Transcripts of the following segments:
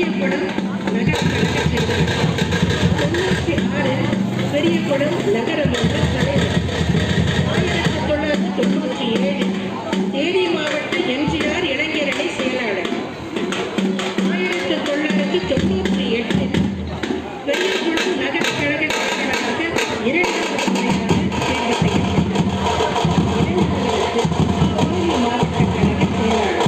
பெரியகுளம் நகர கழக செயலர், 96 பெரியகுளம் நகர மன்ற தலைவர், 1997 தேனி மாவட்ட எம்ஜிஆர் இளைஞரணி செயலாளர், 1998 பெரியகுளம் நகர கழக செயலராக 2வது முறையாக தேர்வு செய்யப்பட்டார். 2வது மாவட்ட கழக செயலாளர்,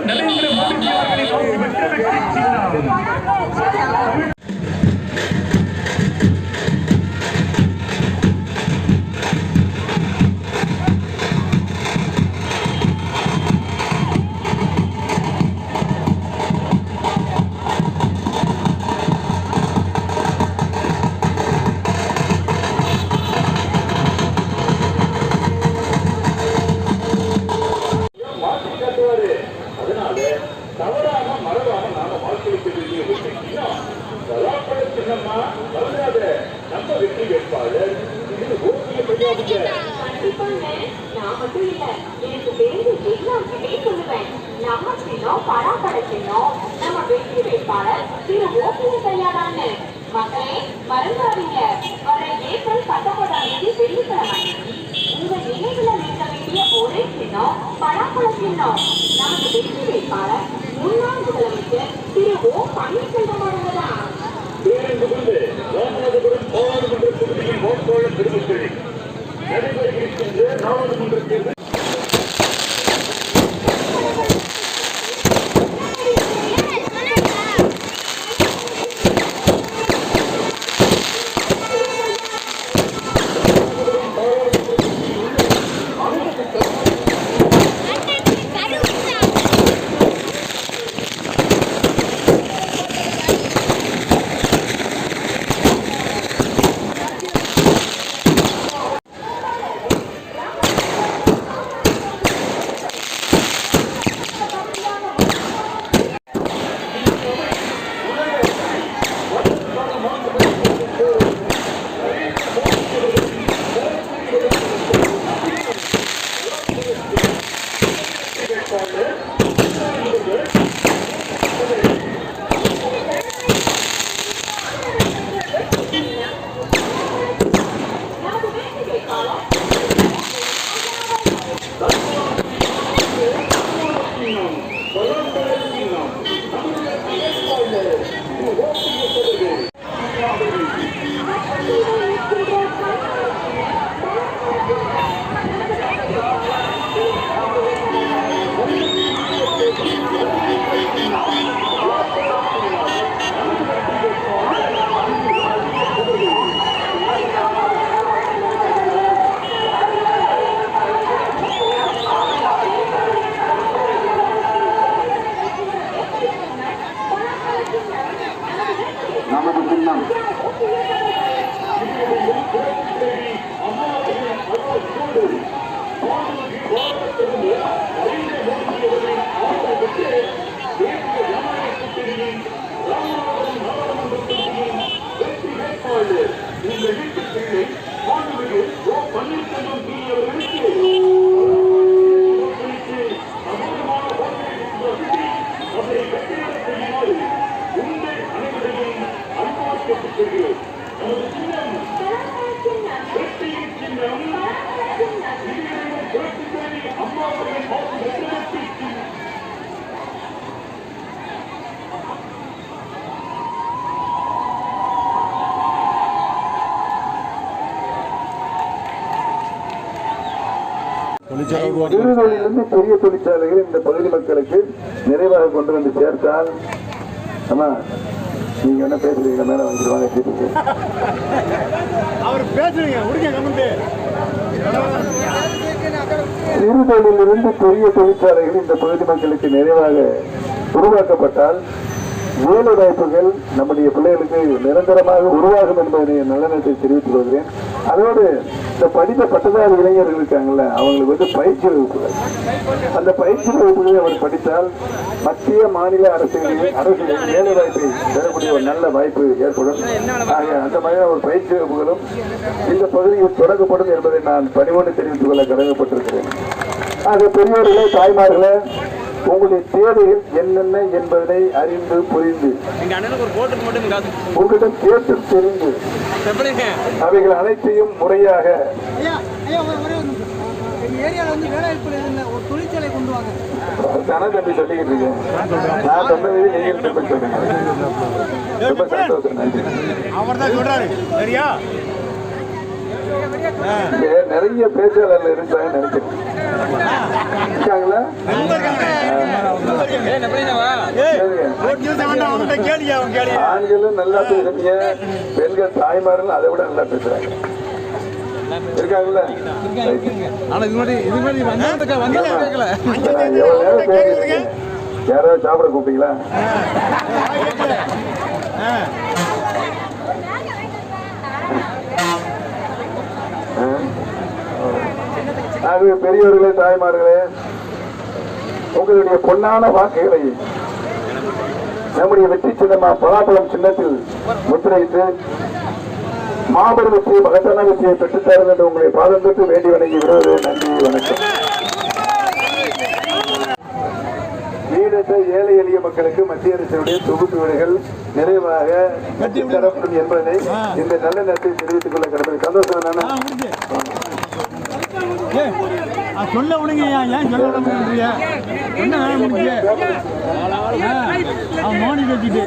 நரேந்திர மோடி அவர்களின் வெற்றி சின்னம். மக்களே மறந்துடாதீங்க, வர ஏப்ரல் 19ஆம் தேதி வெள்ளிக்கிழமை உங்க நினைவுல நிற்க வேண்டிய ஒரே சின்னம் பலாப்பழ சின்னம். நமக்கு வெற்றி வேட்பாளர் முன்னாள் முதலமைச்சர் திரு ஓ பன்னீர்செல்வம் அவர்கள்தான். திருநெல்வேலியிலிருந்து பெரிய தொழிற்சாலைகள் இந்த பகுதி மக்களுக்கு நிறைவாக கொண்டு வந்து சேர்த்தால், ஆமா நீங்க என்ன பேசுறீங்க, மேல வந்துருவாங்க சிறுதொழிலிருந்து பெரிய தொழிற்சாலைகள் இந்த பகுதி மக்களுக்கு நிறைவாக உருவாக்கப்பட்டால் வேலை வாய்ப்புகள் நம்முடைய பிள்ளைகளுக்கு நிரந்தரமாக உருவாகும் என்பதை நல்ல நேரத்தை தெரிவித்துக் கொள்கிறேன். அதோடு இந்த படித்த பட்டதாரி இளைஞர்கள் இருக்காங்கல்ல, அவங்களுக்கு பயிற்சி வகுப்புகள், அந்த பயிற்சி வகுப்புகளை அவர் படித்தால் மத்திய மாநில அரசுகளின் வேலை வாய்ப்பை பெறக்கூடிய ஒரு நல்ல வாய்ப்பு ஏற்படும். ஆக அந்த மாதிரியான ஒரு பயிற்சி வகுப்புகளும் இந்த பகுதியில் தொடங்கப்படும் என்பதை நான் பணிவோடு தெரிவித்துக் கொள்ள கடமைப்பட்டிருக்கிறேன். ஆக பெரியோர்களே, தாய்மார்களே, உங்களுடைய தேவைகள் என்னென்ன என்பதை அறிந்து புரிந்து உங்களிடம் கேட்டு தெரிந்து அவைகள் அனைத்தையும் முறையாக தம்பி சொல்லிக்கிட்டு இருக்கேன். நான் சொன்னதை நீங்கள் திரும்ப சொல்லுங்க. ரொம்ப சந்தோஷம். நன்றி. நிறைய பேச்சாளர்கள் இருந்தாங்க நினைக்கிறேன். இருக்காங்களா? ஆண்களும் நல்லா பேசுறீங்க, பெண்கள் தாய்மார்கள் அதை விட நல்லா பேசுறாங்க. இருக்காங்களா? யாராவது சாப்பிட கூப்பிட்டீங்களா? ஆகவே பெரியவர்களே, தாய்மார்களே, உங்களுடைய பொன்னான வாக்குகளை நம்முடைய வெற்றி சின்னமா பலாப்பழம் சின்னத்தில் முத்திரையிட்டு மாபெரும் வெற்றியை, மகத்தான வெற்றியை பெற்றுத்தரும் என்று உங்களை பாதம் தொட்டு வேண்டி வணங்கி விடுவது. நன்றி, வணக்கம். வீடற்ற ஏழை எளிய மக்களுக்கு மத்திய அரசுடைய தொகுப்பு வீடுகள் நிறைவாக தரப்படும் என்பதை இந்த நல்ல நேரத்தை தெரிவித்துக் கொள்ள கடமை. சந்தோஷம் தானே? சொல்ல விடுங்க. ஏன் சொல்ல விட முடிய என்ன முடிஞ்சு மோனி கட்டிட்டு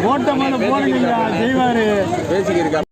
ஓட்டமான போனீங்க செய்வாரு.